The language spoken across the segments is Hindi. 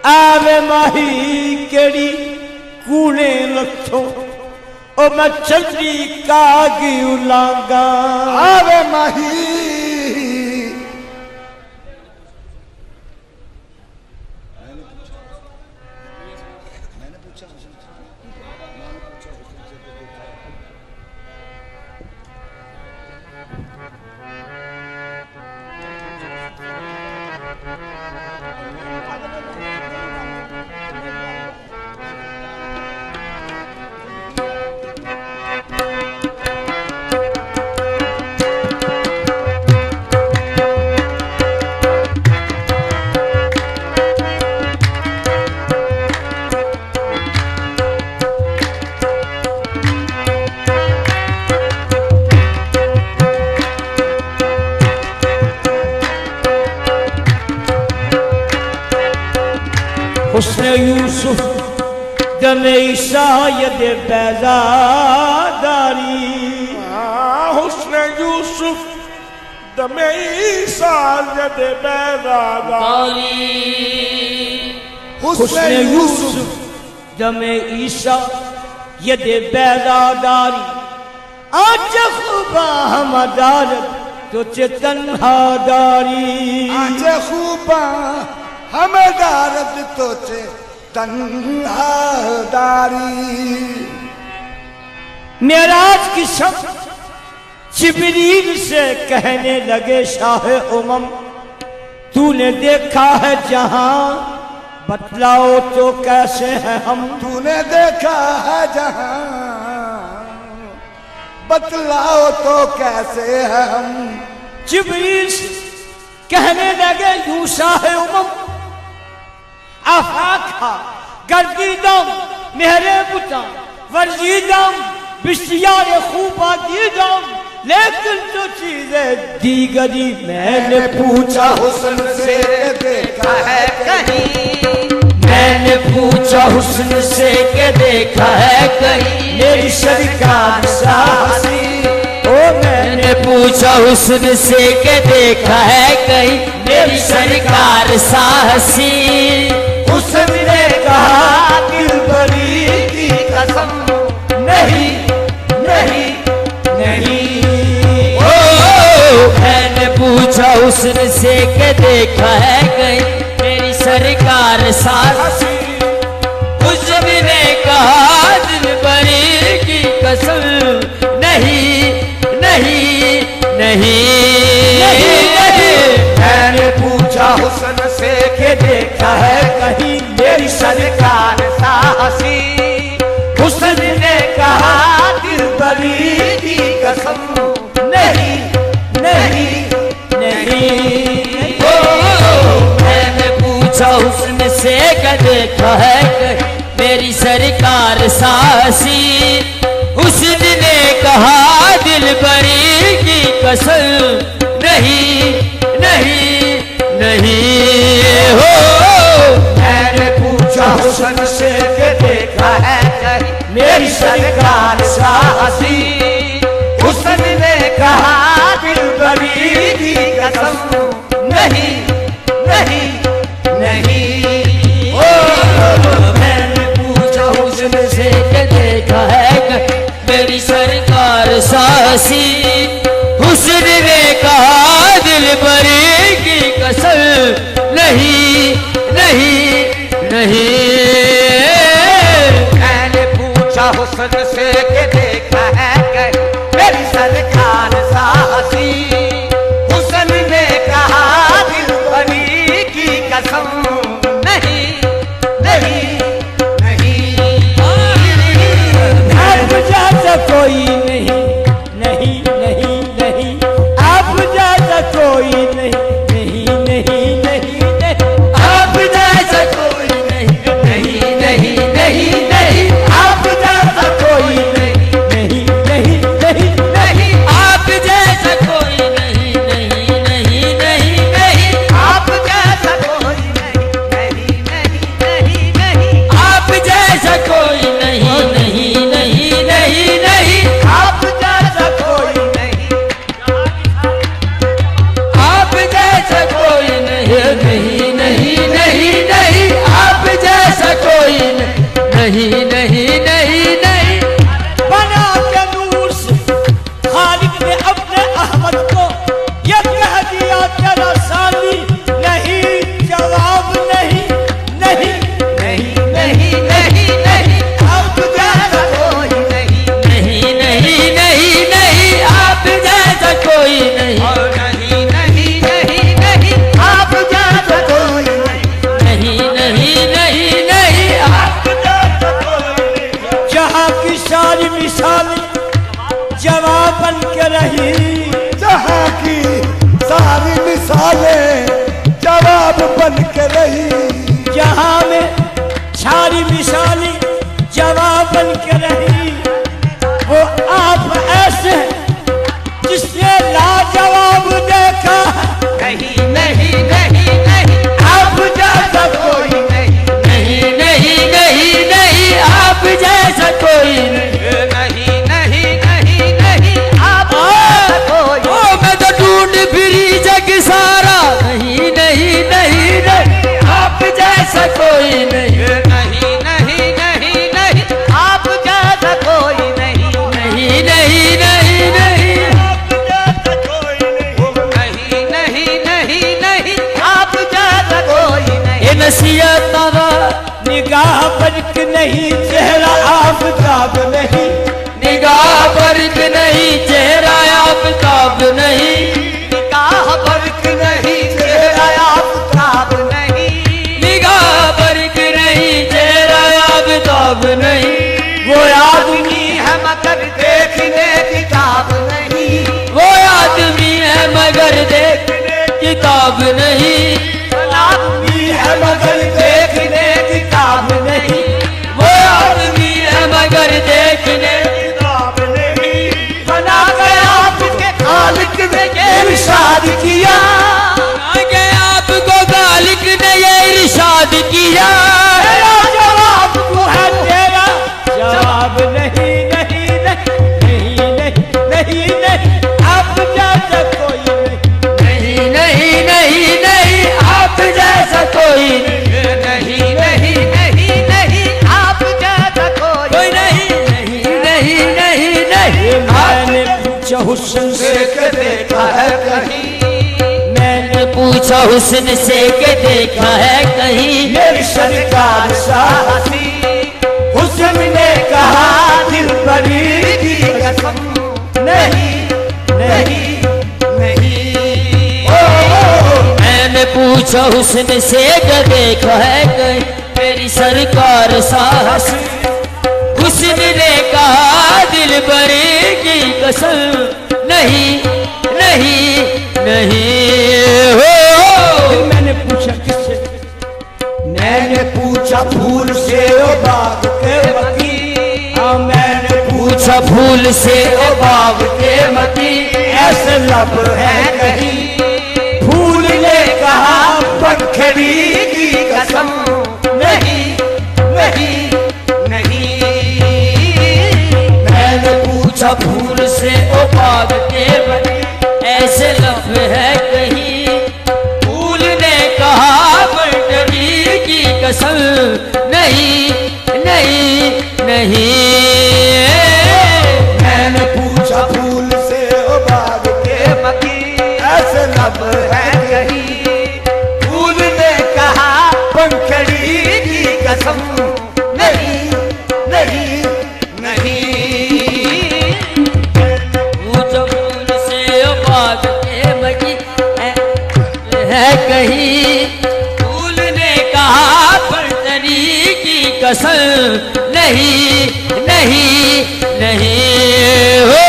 आवे माही केड़ी कूने लथों ओ मैं चंडी कागी उलांगा। आवे माही हुस्न यूसुफ दमे ईसा यद बैज़ादारी। हुस्न यूसुफ दमे ईसा यद बैज़ादारी। हुस्न यूसुफ दमे ईसा यद बैज़ादारी। आज खूबा हमदारत तो तन्हादारी। आज खूबा हमदारत तो तन्हादारी। मेराज की शब जिब्रील से कहने लगे शाह उमम तूने देखा है जहां बतलाओ तो कैसे है हम। तूने देखा है जहां बतलाओ तो कैसे है हम। जिब्रील से कहने लगे यूं शाह उमम आफाखा गर्दीदम मेरे बुता वर्जीदम बिश्तियार खूबा दीदम लेकिन जो चीजें दीगरी मैंने पूछा हुस्न से देखा है कहीं। मैंने पूछा हुस्न से के देखा है कहीं मेरी सरकार साहसी। ओ मैंने पूछा हुस्न से के देखा है कहीं मेरी सरकार साहसी। उसने कहा दिलबरी की कसम नहीं नहीं नहीं। ओ मैंने पूछा हुस्न से के देखा है कहीं मेरी सरकार साहसी। उसने कहा दिलबरी की कसम नहीं नहीं नहीं नहीं। मैंने पूछा हुस्न से के देखा है कहीं मेरी सरकार साहसी। हुस्न ने कहा दिलबरी की कसम नहीं नहीं नहीं। ओ मैंने पूछा हुस्न से के देखा है कहीं मेरी सरकार साहसी। हुस्न ने कहा दिलबरी की कसम नहीं नहीं नहीं। हो मैंने पूछा हुस्न से के देखा है कहीं मेरी सरकार साहसी। हुस्न ने कहा दिलबरी की कसम नहीं नहीं नहीं। ओ मैंने पूछा हुस्न से के देखा है कहीं मेरी सरकार साहसी। हुस्न ने कहा दिलबरी की कसम नहीं नहीं नहीं। मैंने पूछा हुस्न से के देखा है कहीं मेरी सरकार साहसी। हुस्न ने कहा दिलबरी की कसम नहीं नहीं नहीं। अब ज्यादा कोई नहीं नहीं नहीं नहीं। अब ज्यादा कोई नहीं नहीं नहीं नहीं नहीं। अब ज्यादा कोई नहीं बन के रही। जहां में छारी मिसाली जवाब बन के रही, वो आप ऐसे जिसने लाजवाब देखा। नहीं नहीं नहीं नहीं आप जैसा कोई नहीं, नहीं नहीं नहीं नहीं आप जैसा कोई नहीं, नहीं नहीं नहीं नहीं आप जैसा कोई ओ मैं तो ढूंढ फिरी जग सारा, नहीं नहीं नहीं नहीं आप जैसा कोई नहीं, नहीं नहीं नहीं नहीं आप जैसा कोई नहीं, नहीं नहीं नहीं नहीं नहीं नहीं नहीं नहीं आप जैसा कोई नहीं। ये नसीहत तारा निगाह फर्क नहीं, चेहरा आफताब नहीं। निगाह फर्क नहीं, चेहरा आफताब नहीं, निगाह फर्क नहीं, चेहरा आफताब नहीं, निगाह फर्क नहीं, चेहरा आफताब नहीं। वो आदमी है मगर देखने किताब नहीं, वो आदमी है मगर देखने किताब नहीं, आदमी है मगर देखने किताब नहीं, वो आदमी है मगर देखने किताब नहीं। बना गया आपके खालिक ने ये इरशाद किया, आगे आपको गालिक ने ये इरशाद किया। तेरा जवाब वो है तेरा जवाब नहीं नहीं नहीं नहीं नहीं नहीं आप जैसा कोई नहीं। नहीं नहीं नहीं नहीं आप जैसा कोई नहीं नहीं नहीं नहीं आप जैसा कोई कोई नहीं, नहीं नहीं नहीं नहीं ये मैंने पूछा हुस्न से देख देखा है कहीं, मैंने पूछा हुस्न से के देखा है कहीं, मेरी सरकार साहसी हुस्न ने कहा दिल बड़ी की कसम नहीं नहीं नहीं मैंने पूछा हुस्न से के देखा है कहीं, मेरी सरकार साहस हुस्न ने कहा दिल बड़ी की कसम नहीं नहीं नहीं हो। मैंने पूछा किससे, मैंने पूछा फूल से ओ बाग के मती। हाँ मैंने पूछा फूल से ओ बाग के मती, ऐसे लब है कहीं, फूल ने कहा पंखड़ी की कसम नहीं नहीं नहीं मैंने पूछा फूल से ओ बाग के मती, ऐसे लफ्ज है कहीं, फूल ने कहा पंखड़ी की कसम नहीं नहीं नहीं मैंने पूछा फूल से ओ बाग के मकी ऐसे लब है है कहीं, फूल ने कहा पंखड़ी की कसम नहीं नहीं नहीं पूछो फूल से ओ बाग के मती है कहीं, फूल ने कहा पंखड़ी की कसम नहीं नहीं नहीं हो।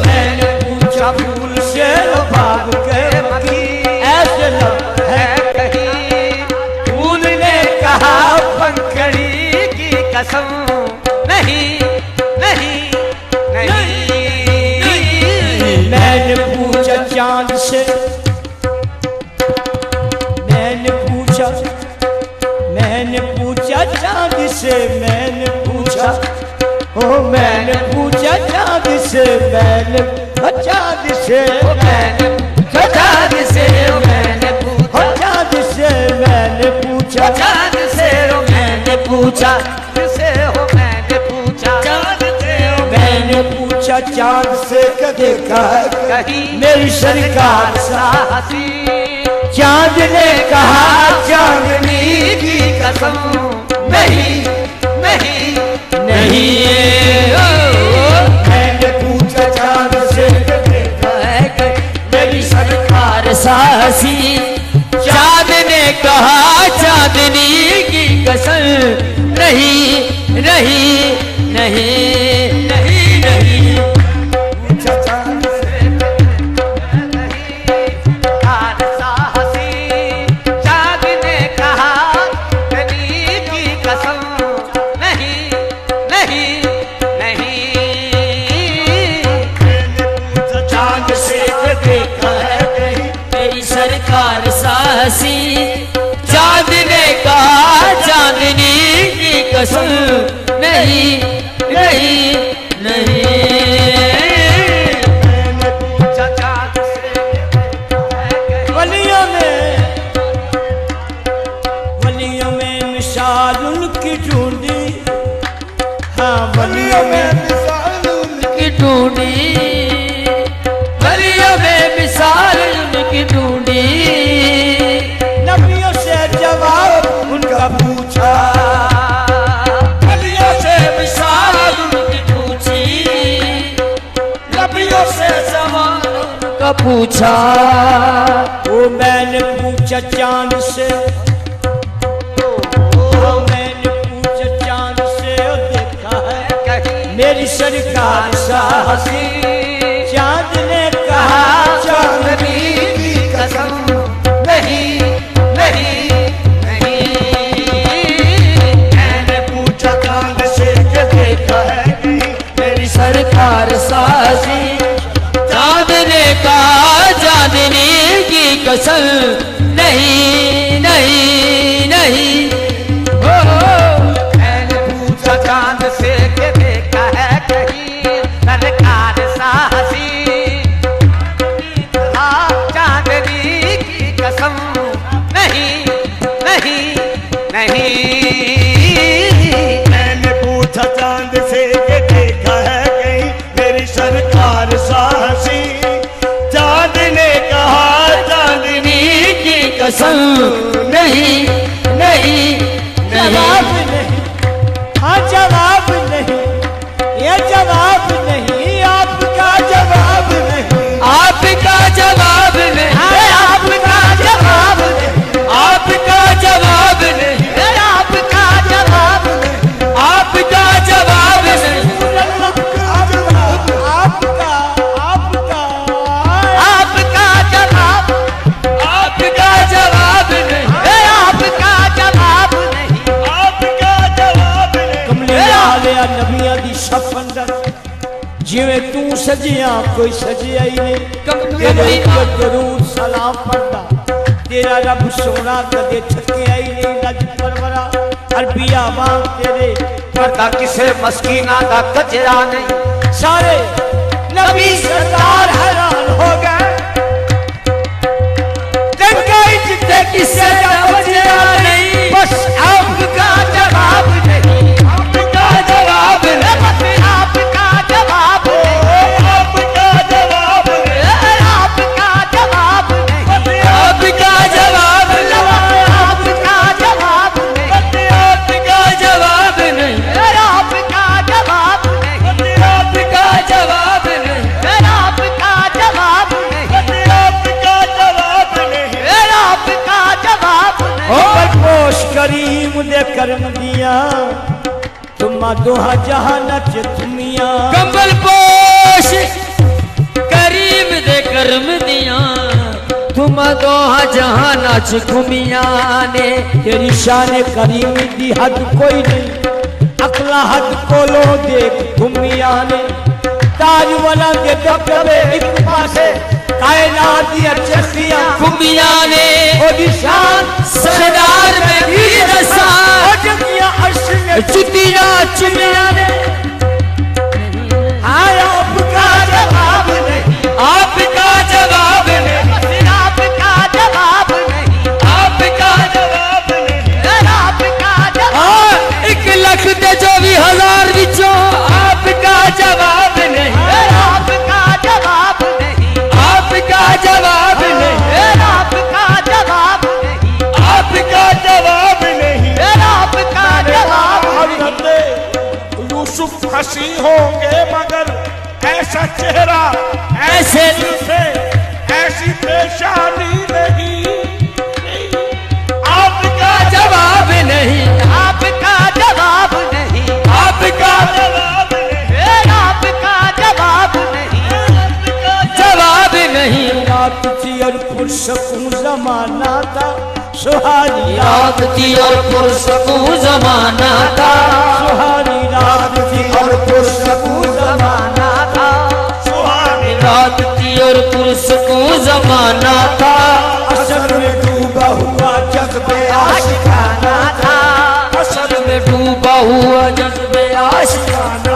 मैंने पूछा फूल से ओ बाग के मती ऐसे लब है है कहीं, फूल ने कहा पंखड़ी की कसम नहीं नहीं नहीं मैंने पूछा चांद से, मैंने पूछा चांद से, मैंने पूछा ओ मैंने पूछा चांद से, मैंने चांद से, मैंने चांद से मैंने पूछा, चांद से मैंने पूछा, चांद से मैंने पूछा, से हो मैंने पूछा, चांद से मैंने पूछा चांद से क्या देखा है कहीं, मेरी सरकार साहसी चांद ने कहा चांदनी की कसम नहीं नहीं नहीं मैंने पूछा चांद से क्या देखा है मेरी सरकार साहसी, चांद ने कहा चांदनी की कसम नहीं नहीं नहीं नहीं नहीं पूछा चांद से चांद साहसी, चांद हंसी। चांद ने कहा चांदनी की कसम, नहीं नहीं नहीं। वलियों में मिसाल उनकी ढूंढी, हाँ वलियों में मिसाल उनकी ढूंढी, वलियों में मिसाल उनकी ढूंढी। नबियों से जवाब उनका पूछा, वलियों से मिसाल उनकी पूछी, नबियों से सवाल उनका पूछा। वो मैंने पूछा चांद से, मैंने पूछा चांद से, देखा है मेरी सरकार साहसी। चांद ने कहा चांदनी की कसम, नहीं नहीं नहीं। मैंने पूछा चांद से कि देखा है कि मेरी सरकार साजी। चांद ने कहा चांदनी की कसम, नहीं नहीं नहीं। मैंने पूछा चांद से कि देखा है कहीं सरकार साहसी। हाँ चांदनी की कसम, नहीं नहीं नहीं। मैंने पूछा चांद से कि देखा है कहीं मेरी सरकार साहसी। चांद ने कहा चांदनी की कसम, नहीं नहीं जवाब नहीं। नहीं, हाँ जवाब नहीं, ये जवाब नहीं, आपका जवाब नहीं, आपका जवाब नहीं, आपका जवाब नहीं, आपका जवाब नहीं, आपका जवाब नहीं, आपका जवाब नहीं। आपका आपका आपका जवाब, आपका जवाब नहीं, आपका जवाब नहीं, आपका जवाब नहीं। कमले वाले नबियां दी सफ अंदर जिवें तू सजिया कोई सजिया ही नहीं। तेरे ऊपर जरूर सलाम पढ़दा, तेरा रब सोना कदे थकिया ही नहीं। रज परवरा अरबिया वांग तेरे पता किसे मस्कीना का कचरा नहीं। सारे नबी सरदार हैरान हो गए, जितने किससे बचा नहीं। बस आपका जवाब नहीं, आपका जवाब नहीं, आपका जवाब नहीं, आपका जवाब नहीं, आपका जवाब नहीं, आपका जवाब नहीं, आपका जवाब नहीं, आपका जवाब नहीं, आपका जवाब नहीं, आपका जवाब नहीं, आपका जवाब नहीं, आपका जवाब नहीं। आपका जवाब नहीं। ओ पोश करीम दे करम दिया, तुम दोहा जहां नच तुमिया। कंबल पोश करीम दे कर्म दिया, तुम दोहा जहां नाच घुमिया ने। तेरी शान करीम दी हद कोई नहीं, अकला हद कोलो देख घुमिया ने। ताज वाला दे दबदबे एक पासे, कायनात दी चखियां घुमिया ने। ओदी शान सरदार में भी रसा, जगिया अर्श में चुतिया चुमिया ने। हाँ आपका जवाब नहीं, आपका जवाब नहीं, आपका जवाब नहीं, आपका जवाब नहीं। आपका जवाब हाँ 1,24,000 विचों आपका जवाब नहीं, आपका जवाब नहीं, आपका जवाब नहीं, आपका जवाब नहीं, आपका जवाब नहीं। आपका जवाब हजरत यूसुफ हंसी होंगे मगर ऐसा चेहरा, ऐसे से ऐसी पेशानी नहीं। आपका जवाब नहीं, आपका जवाब नहीं, आपका जवाब नहीं, आपका जवाब नहीं, जवाब नहीं। रात थी और पुरसकून जमाना था, सुहानी रात थी और पुरसकून जमाना था, सुहानी रात थी और पुरसकून जमाना था। रात थी और पुरसकून जमाना था। असर में डूबा हुआ जज्बे आशिकाना